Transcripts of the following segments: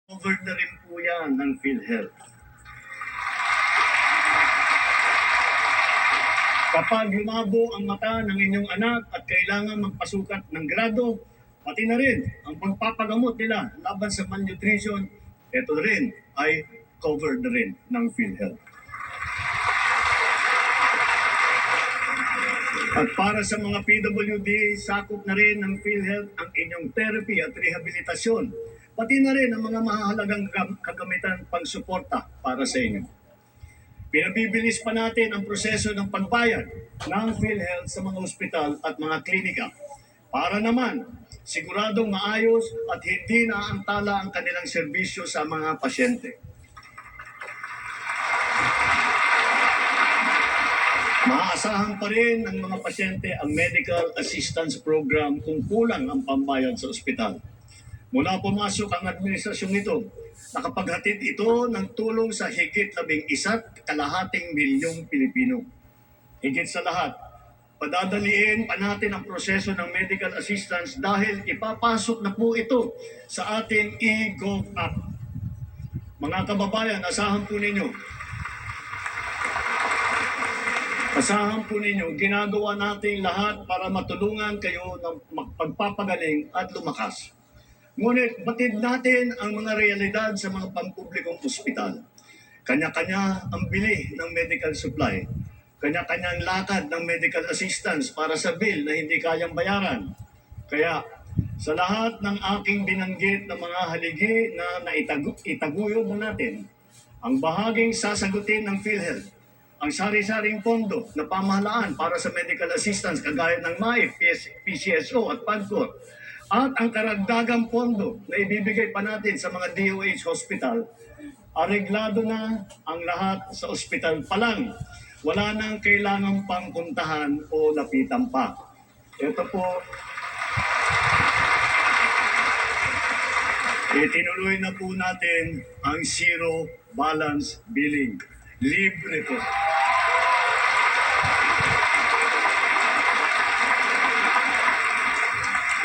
Covered na rin po yan ng PhilHealth. Kapag lumabo ang mata ng inyong anak at kailangan magpasukat ng grado, pati na rin ang pagpapagamot nila laban sa malnutrition, ito rin ay covered na rin ng PhilHealth. At para sa mga PWD, sakop na rin ng PhilHealth ang inyong therapy at rehabilitasyon, pati na rin ang mga mahalagang kagamitan pang-suporta para sa inyo. Pinabibilis pa natin ang proseso ng pagbayad ng PhilHealth sa mga ospital at mga klinika para naman siguradong maayos at hindi naantala ang kanilang serbisyo sa mga pasyente. Maaasahan pa rin ng mga pasyente ang medical assistance program kung kulang ang pambayad sa ospital. Mula pumasok ang administrasyong ito, nakapaghatid ito ng tulong sa higit 11.5 milyong Pilipino. Higit sa lahat, padadaliin pa natin ang proseso ng medical assistance dahil ipapasok na po ito sa ating e-Gov app. Mga kababayan, asahan po ninyo, ginagawa natin lahat para matulungan kayo ng magpapagaling at lumakas. Ngunit batid natin ang mga realidad sa mga pampublikong ospital. Kanya-kanya ang bili ng medical supply. Kanya-kanyang lakad ng medical assistance para sa bill na hindi kayang bayaran. Kaya sa lahat ng aking binanggit na mga haligi na itaguyod na natin, ang bahaging sasagutin ng PhilHealth, ang sari-saring pondo na pamahalaan para sa medical assistance kagaya ng MAIF, PCSO at PAGCOR, at ang karagdagang pondo na ibibigay pa natin sa mga DOH hospital, areglado na ang lahat sa ospital pa lang. Wala nang kailangang pangpuntahan o lapitan pa. Ito po, itinuloy na po natin ang zero balance billing. Libre po.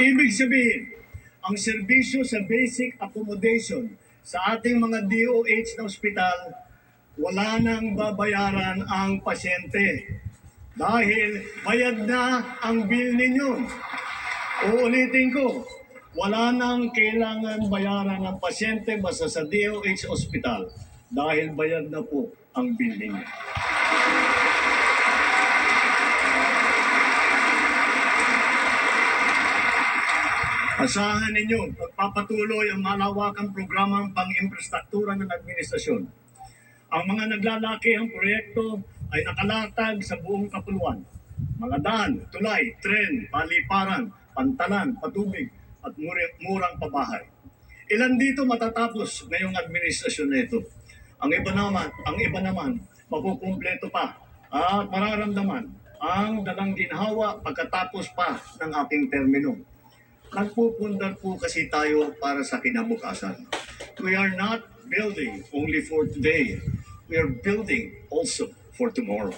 Ibig sabihin, ang serbisyo sa basic accommodation sa ating mga DOH na ospital, wala nang babayaran ang pasyente dahil bayad na ang bill ninyo. Uulitin ko, wala nang kailangan bayaran ng pasyente basta sa DOH ospital dahil bayad na po ang bill ninyo. Asahan ninyo, pagpapatuloy ang malawakang programang pang-infrastruktura ng administrasyon. Ang mga naglalakihang proyekto ay nakalatag sa buong kapuluan. Mga daan, tulay, tren, paliparan, pantalan, patubig, at murang pabahay. Ilan dito matatapos ngayong administrasyon na ito? Ang iba naman, makukumpleto pa at mararamdaman ang dalang ginhawa pagkatapos pa ng ating termino. Nagpupundar po kasi tayo para sa kinabukasan. We are not building only for today. We are building also for tomorrow.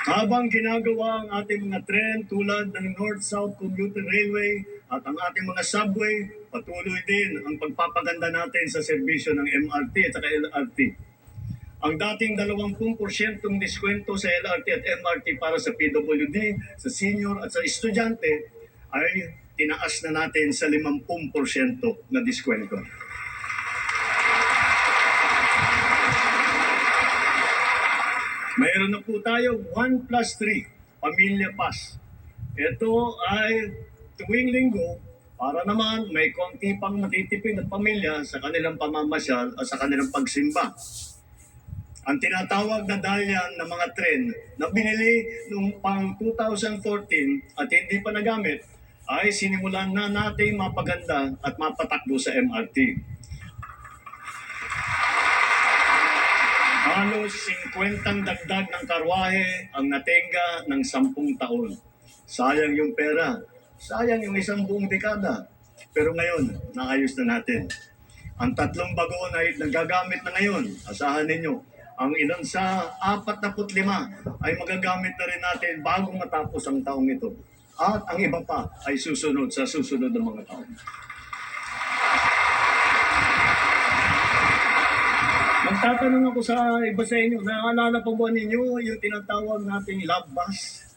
Habang ginagawa ang ating mga tren tulad ng North-South Commuter Railway at ang ating mga subway, patuloy din ang pagpapaganda natin sa serbisyo ng MRT at saka LRT. Ang dating 20% diskwento sa LRT at MRT para sa PWD, sa senior at sa estudyante ay tinaas na natin sa 50% na diskwento. Mayroon na po tayo 1+3 Pamilya Pass. Ito ay tuwing linggo para naman may konti pang matitipid na pamilya sa kanilang pamamasyal at sa kanilang pagsimba. Ang tinatawag na dalyan ng mga tren na binili noong pang 2014 at hindi pa nagamit ay sinimulan na natin mapaganda at mapatakbo sa MRT. Halos 50 dagdag ng karwahe ang natenga ng 10 taon. Sayang yung pera, sayang yung isang buong dekada. Pero ngayon, naayos na natin. Ang 3 bagon ay nagagamit na ngayon. Asahan ninyo, ang ilan sa 45 ay magagamit na rin natin bago matapos ang taong ito. at ang iba pa ay susunod sa susunod na mga taon. Magtatanong ako sa iba sa inyo, naalala pa ba ninyo yung tinatawag nating love bus?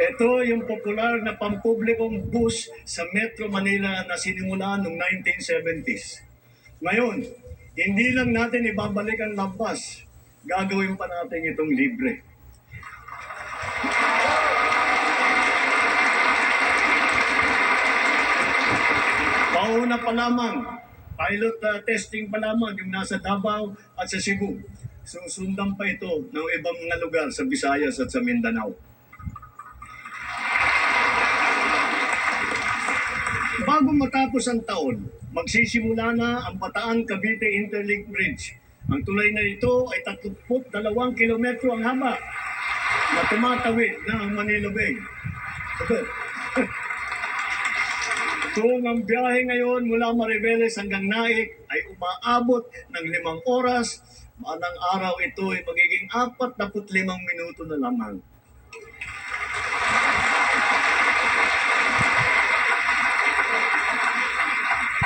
Ito yung popular na pampublikong bus sa Metro Manila na sinimula noong 1970s. Ngayon, hindi lang natin ibabalik ang love bus, gagawin pa natin itong libre. Pauna pa lamang, pilot testing pa lamang yung nasa Davao at sa Cebu. Susundan pa ito ng ibang mga lugar sa Visayas at sa Mindanao. Bago matapos ang taon, magsisimula na ang Bataan Cavite Interlink Bridge. Ang tulay na ito ay 32 kilometro ang haba na tumatawid na ang Manila Bay. Kung ang biyahe ngayon mula Mariveles hanggang Naik ay umaabot ng 5 oras, manang araw ito ay magiging 45 minuto na lamang.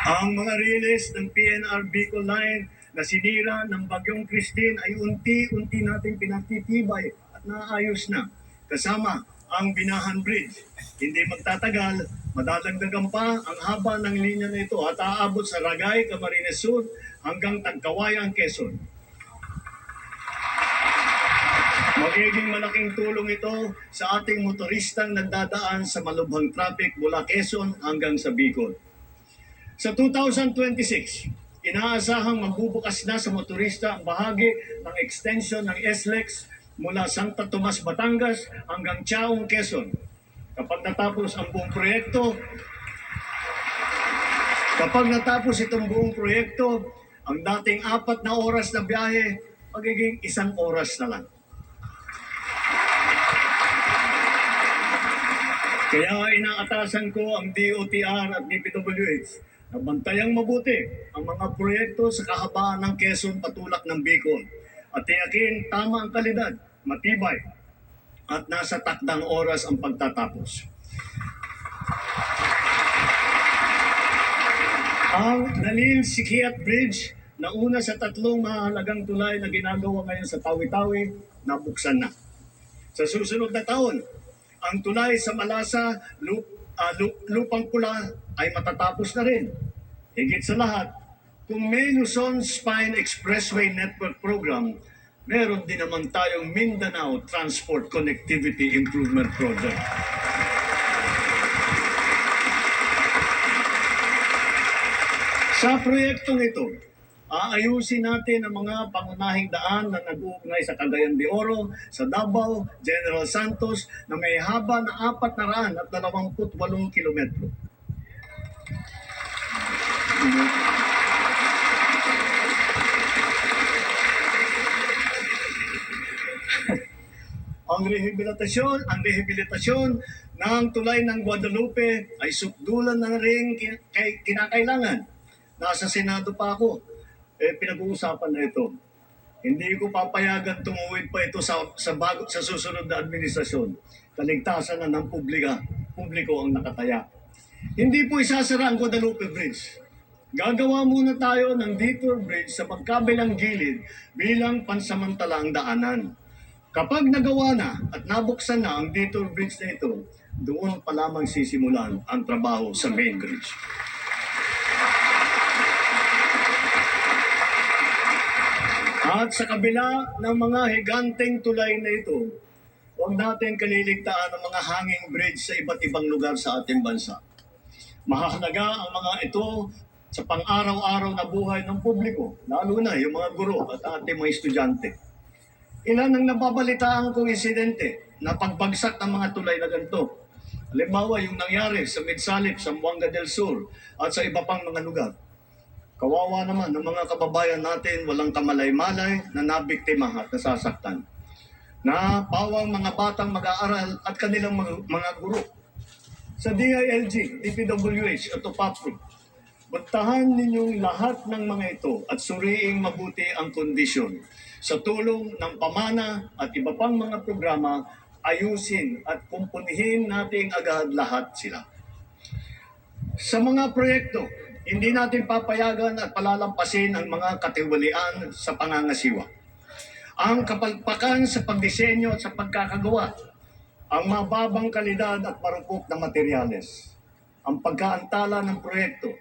Ang mga release ng PNR Bicol Line na sinira ng Bagyong Christine ay unti-unti natin pinatitibay at naayos na. Kasama ang Binahan Bridge. Hindi magtatagal, madadagdagan pa ang haba ng linya na ito at aabot sa Ragay, Camarines Sur hanggang Tagkawayan, Quezon. Magiging malaking tulong ito sa ating motoristang nagdadaan sa malubhang traffic mula Quezon hanggang sa Bicol. Sa 2026, inaasahang magbubukas na sa motorista ang bahagi ng extension ng SLEX mula Santa Tomas, Batangas hanggang Chaong, Quezon. Kapag natapos itong buong proyekto, ang dating 4 na oras na biyahe, magiging 1 oras na lang. Kaya inaatasan ko ang DOTR at DPWH na bantayang mabuti ang mga proyekto sa kahabaan ng Quezon patulak ng Bicol at tiyakin tama ang kalidad, matibay, at nasa takdang oras ang pagtatapos. Ang Nalil-Sikiat Bridge na una sa 3 mahalagang tulay na ginagawa ngayon sa Tawi-Tawi, nabuksan na. Sa susunod na taon, ang tulay sa Malasa, Lupang Pula ay matatapos na rin. Higit sa lahat, kung may Luzon Spine Expressway Network Program, meron din naman tayong Mindanao Transport Connectivity Improvement Project. Sa proyektong ito, aayusin natin ang mga pangunahing daan na nag-uugnay sa Cagayan de Oro, sa Davao, General Santos na may haba na 428 kilometro. Ang rehabilitasyon ng tulay ng Guadalupe ay sukdulan na rin kinakailangan. Nasa Senado pa ako, pinag-uusapan na ito. Hindi ko papayagan tumuwid pa ito sa susunod na administrasyon. Kaligtasan na ng publiko ang nakataya. Hindi po isasara ang Guadalupe Bridge. Gagawa muna tayo ng detour bridge sa magkabilang gilid bilang pansamantalang daanan. Kapag nagawa na at nabuksan na ang detour bridge na ito, doon pa lamang sisimulan ang trabaho sa main bridge. At sa kabila ng mga higanteng tulay na ito, huwag natin kaliligtaan ang mga hanging bridge sa iba't ibang lugar sa ating bansa. Mahalaga ang mga ito sa pang-araw-araw na buhay ng publiko, lalo na yung mga guro at ating mga estudyante. Ilan ang nababalitaan kong insidente na pagbagsak ng mga tulay na ganito. Halimbawa, yung nangyari sa Midsalip, sa Buanga del Sur at sa iba pang mga lugar. Kawawa naman ng mga kababayan natin walang kamalay-malay na nabiktima at nasasaktan. Na pawang mga batang mag-aaral at kanilang mga guro. Sa DILG, DPWH at OPAPRO, buntahan ninyong lahat ng mga ito at suriing mabuti ang kondisyon. Sa tulong ng pamana at iba pang mga programa, ayusin at kumpunihin natin agad lahat sila. Sa mga proyekto, hindi natin papayagan at palalampasin ang mga katiwalian sa pangangasiwa. Ang kapalpakan sa pagdisenyo at sa pagkakagawa, ang mababang kalidad at marupok na materyales, ang pagkaantala ng proyekto,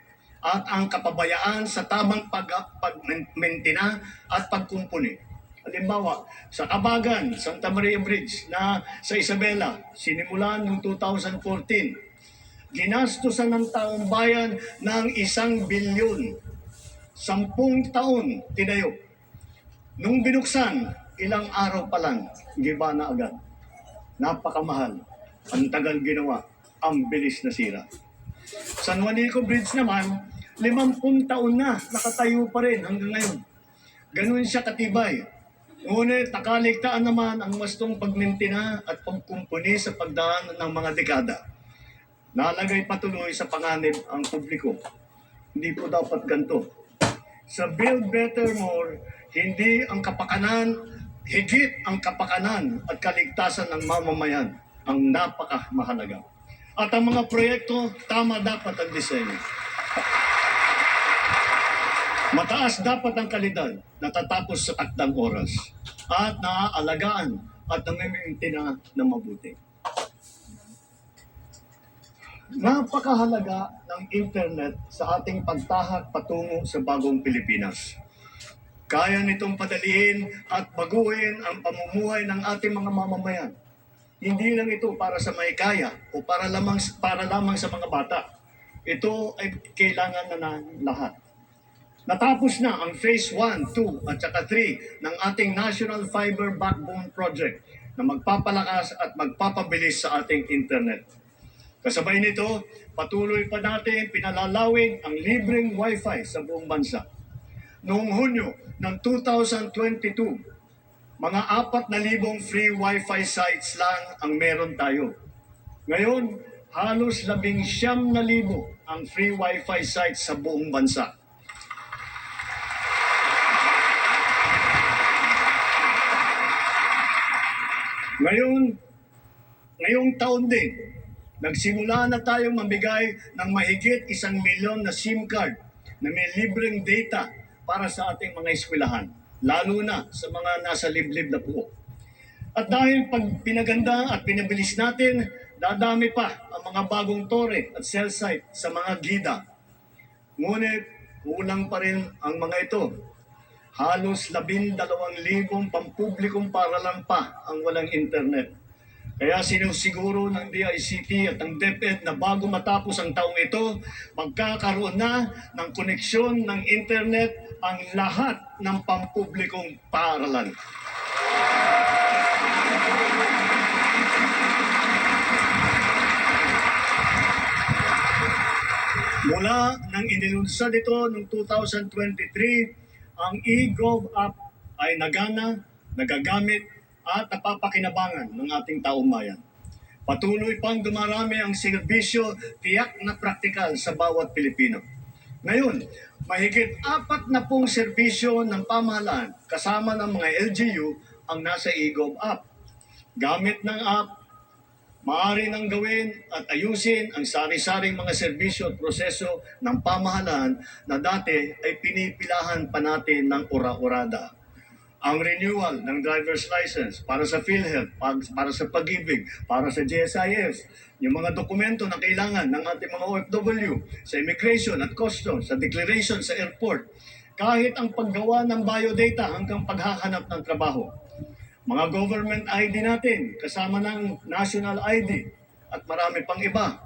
at ang kapabayaan sa tamang pagmentina at pagkumpuni. Halimbawa, sa Kabagan, Santa Maria Bridge na sa Isabela, sinimulan noong 2014, ginastusan ng taong bayan ng 1 bilyon. 10 taon tinayo. Nung binuksan, ilang araw pa lang, giba na agad. Napakamahal. Ang tagal ginawa. Ang bilis na sira. San Juanico Bridge naman, 50 taon na, nakatayo pa rin hanggang ngayon. Ganun siya katibay. Ngunit nakaligtaan naman ang wastong pagmintina at pagkumpuni sa pagdaan ng mga dekada. Nalagay patuloy sa panganib ang publiko. Hindi po dapat ganito. Sa Build Better More, hindi ang kapakanan, higit ang kapakanan at kaligtasan ng mamamayan ang napakamahalaga. At ang mga proyekto, tama dapat ang disenyo. Mataas dapat ang kalidad, natatapos sa takdang oras, at naaalagaan at namimintina ng mabuti. Napakahalaga ng internet sa ating pagtahak patungo sa bagong Pilipinas. Kaya nitong padaliin at baguhin ang pamumuhay ng ating mga mamamayan. Hindi lang ito para sa may kaya o para lamang sa mga bata. Ito ay kailangan na ng lahat. Natapos na ang Phase 1, 2 at saka 3 ng ating National Fiber Backbone Project na magpapalakas at magpapabilis sa ating internet. Kasabay nito, patuloy pa natin pinalalawig ang libreng Wi-Fi sa buong bansa. Noong Hunyo ng 2022, mga 4,000 free Wi-Fi sites lang ang meron tayo. Ngayon, halos 19,000 ang free Wi-Fi sites sa buong bansa. Ngayong taon din, nagsimula na tayong mamigay ng mahigit 1 milyon na SIM card na may libreng data para sa ating mga eskwelahan, lalo na sa mga nasa liblib na puok. At dahil pag pinaganda at pinabilis natin, dadami pa ang mga bagong tore at cell site sa mga gida. Ngunit kulang pa rin ang mga ito. Halos 12,000 pampublikong paaralan pa ang walang internet. Kaya sinusiguro ng DICT at ng DepEd na bago matapos ang taong ito, magkakaroon na ng koneksyon ng internet ang lahat ng pampublikong paaralan. Mula nang inilunsad ito noong 2023, ang eGov app ay nagana, nagagamit at napapakinabangan ng ating taong bayan. Patuloy pang dumarami ang serbisyo tiyak na praktikal sa bawat Pilipino. Ngayon, mahigit 40 serbisyo ng pamahalaan kasama ng mga LGU ang nasa eGov app. Gamit ng app, maaari nang gawin at ayusin ang sari-saring mga serbisyo at proseso ng pamahalaan na dati ay pinipilahan pa natin ng ura-urada. Ang renewal ng driver's license para sa PhilHealth, para sa Pag-ibig, para sa GSIS, yung mga dokumento na kailangan ng ating mga OFW sa immigration at customs, sa declaration sa airport, kahit ang paggawa ng biodata hanggang paghahanap ng trabaho. Mga government ID natin, kasama ng national ID at marami pang iba.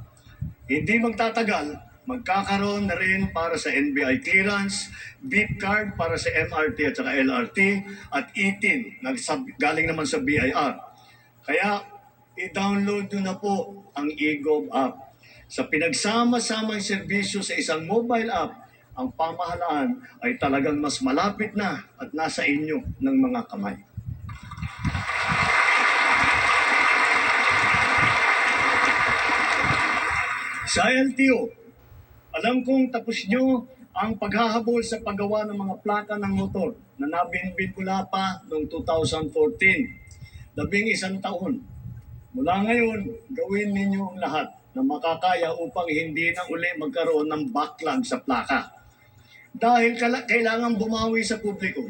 Hindi magtatagal, magkakaroon na rin para sa NBI clearance, beep card para sa MRT at saka LRT, at e-TIN, galing naman sa BIR. Kaya i-download nyo na po ang eGov app. Sa pinagsama-samang serbisyo sa isang mobile app, ang pamahalaan ay talagang mas malapit na at nasa inyo ng mga kamay. Sa LTO, alam kong tapos nyo ang paghahabol sa paggawa ng mga plaka ng motor na nabinbin mula pa noong 2014. 11 taon. Mula ngayon, gawin ninyo ang lahat na makakaya upang hindi na uli magkaroon ng backlog sa plaka. Dahil kailangan bumawi sa publiko,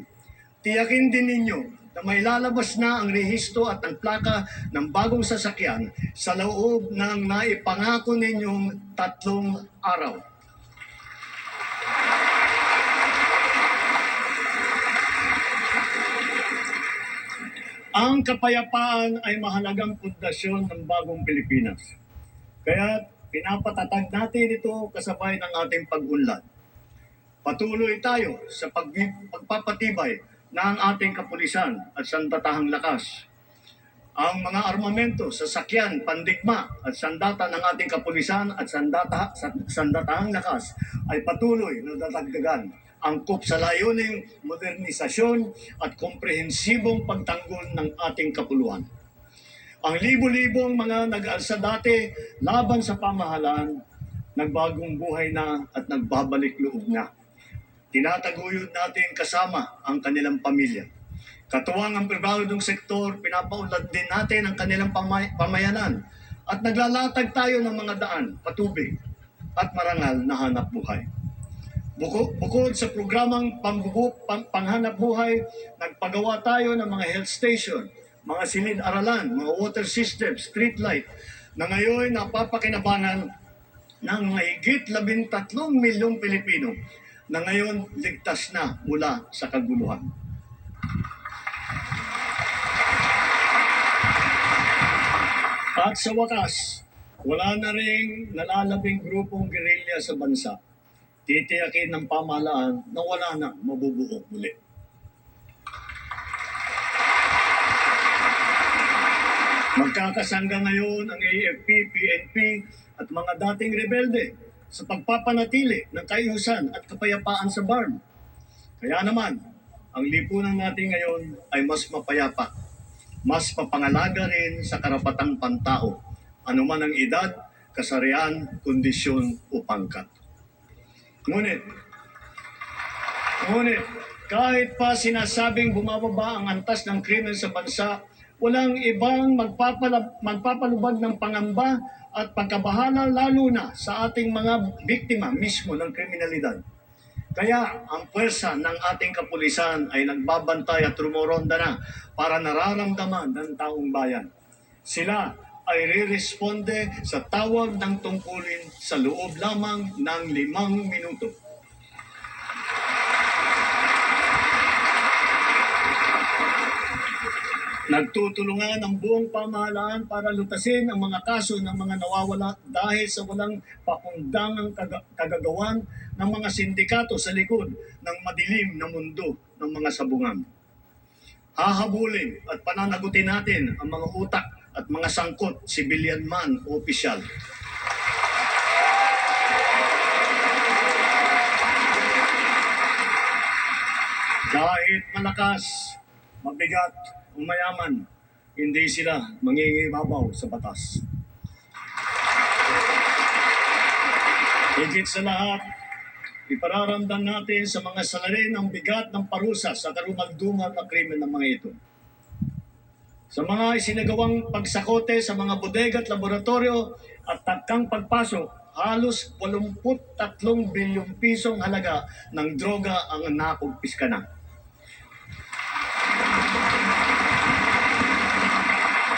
tiyakin din ninyo na may lalabas na ang rehistro at ang plaka ng bagong sasakyan sa loob ng naipangako ninyong 3 araw. Ang kapayapaan ay mahalagang pundasyon ng bagong Pilipinas. Kaya pinapatatag natin ito kasabay ng ating pag-unlad. Patuloy tayo sa pagpapatibay ng ating kapulisan at sandatahang lakas. Ang mga armamento, sasakyan, pandigma at sandata ng ating kapulisan at sandatahang lakas ay patuloy na dadagdagan, angkop sa layuning modernisasyon at komprehensibong pagtanggol ng ating kapuluan. Ang libo-libong mga nag-alsa dati laban sa pamahalaan, nagbagong buhay na at nagbabalik loob na. Tinataguyod natin kasama ang kanilang pamilya. Katuwang ang pribadong sektor, pinapaunlad din natin ang kanilang pamayanan at naglalatag tayo ng mga daan, patubig at marangal na hanap buhay. Bukod sa programang panghanap buhay, nagpagawa tayo ng mga health station, mga silid-aralan, mga water system, street light, na ngayon napapakinabangan ng mahigit 13 milyong Pilipino na ngayon ligtas na mula sa kaguluhan. At sa wakas, wala na ring nalalabing grupong gerilya sa bansa. Titiyakin ng pamahalaan na wala na mabubuo muli. Magkakasangga ngayon ang AFP, PNP at mga dating rebelde sa pagpapanatili ng kaayusan at kapayapaan sa BARM. Kaya naman, ang lipunan natin ngayon ay mas mapayapa, mas mapangalaga rin sa karapatang pantao, anuman ang edad, kasarian, kondisyon o pangkat. Ngunit, kahit pa sinasabing bumababa ang antas ng krimen sa bansa, walang ibang magpapalubag ng pangamba at pagkabahala lalo na sa ating mga biktima mismo ng kriminalidad. Kaya ang puwersa ng ating kapulisan ay nagbabantay at rumoronda na para nararamdaman ng taong bayan. Sila ay re-responde sa tawag ng tungkulin sa loob lamang ng 5 minuto. Nagtutulungan ang buong pamahalaan para lutasin ang mga kaso ng mga nawawala dahil sa walang pakundangang kagagawan ng mga sindikato sa likod ng madilim na mundo ng mga sabungan. Hahabulin at pananagutin natin ang mga utak at mga sangkot, civilian man o opisyal. Kahit malakas, mabigat, o mayaman, hindi sila mangingibabaw sa batas. Higit sa lahat, ipararamdam natin sa mga salarin ang bigat ng parusa sa karumaldumal na krimen ng mga ito. Sa mga isinagawang pagsakote sa mga bodega at laboratorio at takang pagpasok, halos 83 bilyong pisong halaga ng droga ang nakumpiska na.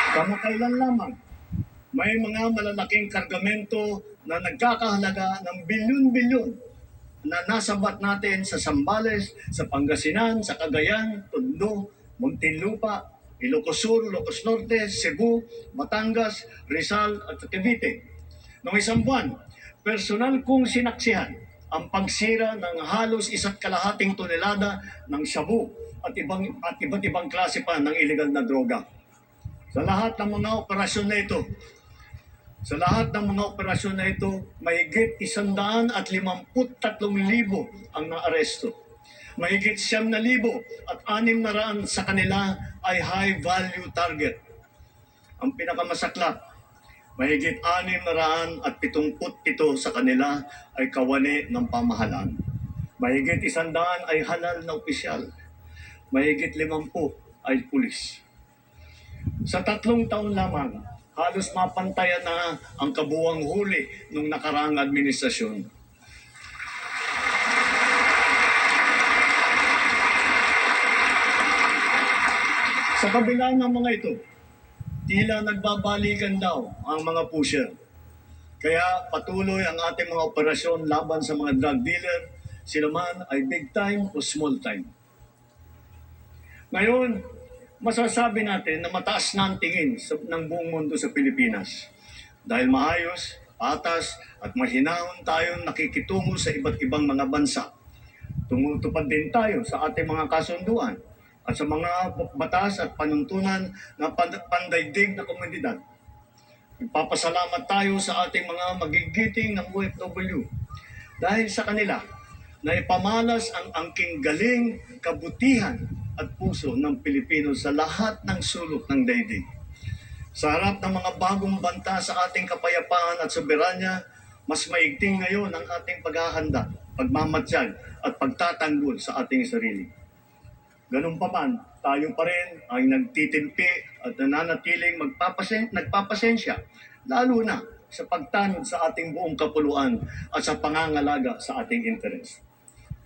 Kamakailan lamang, may mga malalaking kargamento na nagkakahalaga ng bilyon-bilyon na nasabat natin sa Zambales, sa Pangasinan, sa Cagayan, Tondo, Muntinlupa, Ilocos Sur, Ilocos Norte, Cebu, Batangas, Rizal at Cavite. Noong isang buwan, personal kong sinaksihan ang pagsira ng halos 1.5 tonelada ng shabu at iba't ibang klase pa ng illegal na droga. Sa lahat ng mga operasyon na ito, mahigit 153,000 ang naaresto. Mahigit 9,000 at 600 sa kanila ay high-value target. Ang pinakamasaklap, mahigit 677 sa kanila ay kawani ng pamahalaan. Mahigit 100 ay halal na opisyal. Mahigit 50 ay pulis. Sa 3 taon lamang, halos mapantayan na ang kabuwang huli ng nakaraang administrasyon. Sa kabila ng mga ito, tila nagbabalikan daw ang mga pusher. Kaya patuloy ang ating mga operasyon laban sa mga drug dealer, sila man ay big time o small time. Ngayon, masasabi natin na mataas na ang tingin ng buong mundo sa Pilipinas. Dahil maayos, patas at mahinahon tayong nakikitungo sa iba't ibang mga bansa. Tumutupad din tayo sa ating mga kasunduan at sa mga batas at panuntunan ng pandaigdig na komunidad. Nagpapasalamat tayo sa ating mga magigiting ng OFW dahil sa kanila na ipamalas ang angking galing, kabutihan at puso ng Pilipino sa lahat ng sulok ng daigdig. Sa harap ng mga bagong banta sa ating kapayapaan at soberanya, mas maigting ngayon ang ating paghahanda, pagmamatsyag at pagtatanggol sa ating sarili. Ganun pa man, tayo pa rin ay nagtitimpi at nananatiling nagpapasensya, lalo na sa pagtanod sa ating buong kapuluan at sa pangangalaga sa ating interes.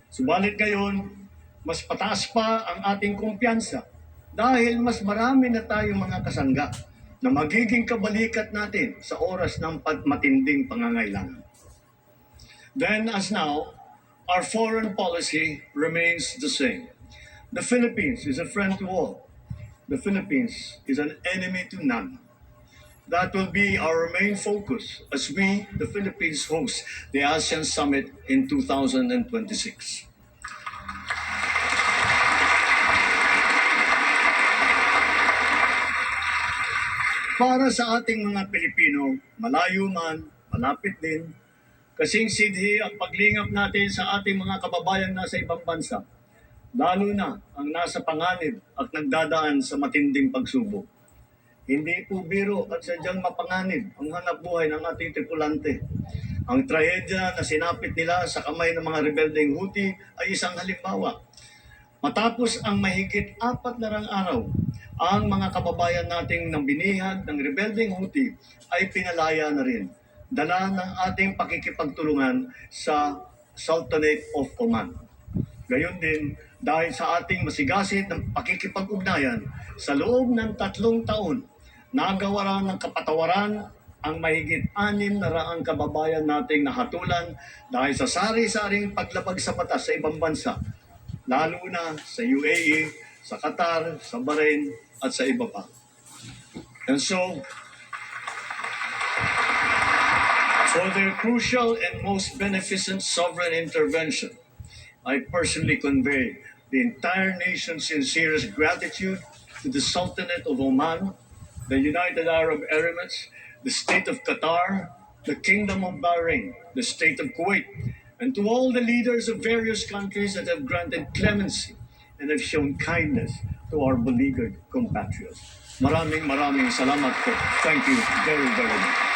Subalit ngayon, mas pataas pa ang ating kumpiyansa dahil mas marami na tayong mga kasangga na magiging kabalikat natin sa oras ng matinding pangangailangan. Then as now, our foreign policy remains the same. The Philippines is a friend to all. The Philippines is an enemy to none. That will be our main focus as we, the Philippines, host the ASEAN Summit in 2026. Para sa ating mga Pilipino, malayo man, malapit din, kasing sidhi ang paglingap natin sa ating mga kababayan nasa ibang bansa, lalo na ang nasa panganib at nagdadaan sa matinding pagsubok. Hindi po biro at sadyang mapanganib ang hanapbuhay ng ating tripulante. Ang trahedya na sinapit nila sa kamay ng mga rebeldeng Houthi ay isang halimbawa. Matapos ang mahigit 4 na araw, ang mga kababayan nating nang binihag ng rebeldeng Houthi ay pinalaya na rin, dala ng ating pakikipagtulungan sa Sultanate of Oman. Gayon din, dahil sa ating masigasig ng pakikipag-ugnayan, sa loob ng 3 taon, nagawaran ng kapatawaran ang mahigit 600 kababayan nating nahatulan dahil sa sari-saring paglabag sa batas sa ibang bansa, lalo na sa UAE, sa Qatar, sa Bahrain, at sa iba pa. And so, for their crucial and most beneficent sovereign intervention, I personally convey the entire nation's sincerest gratitude to the Sultanate of Oman, the United Arab Emirates, the State of Qatar, the Kingdom of Bahrain, the State of Kuwait, and to all the leaders of various countries that have granted clemency and have shown kindness to our beleaguered compatriots. Maraming salamat po. Thank you very, very much.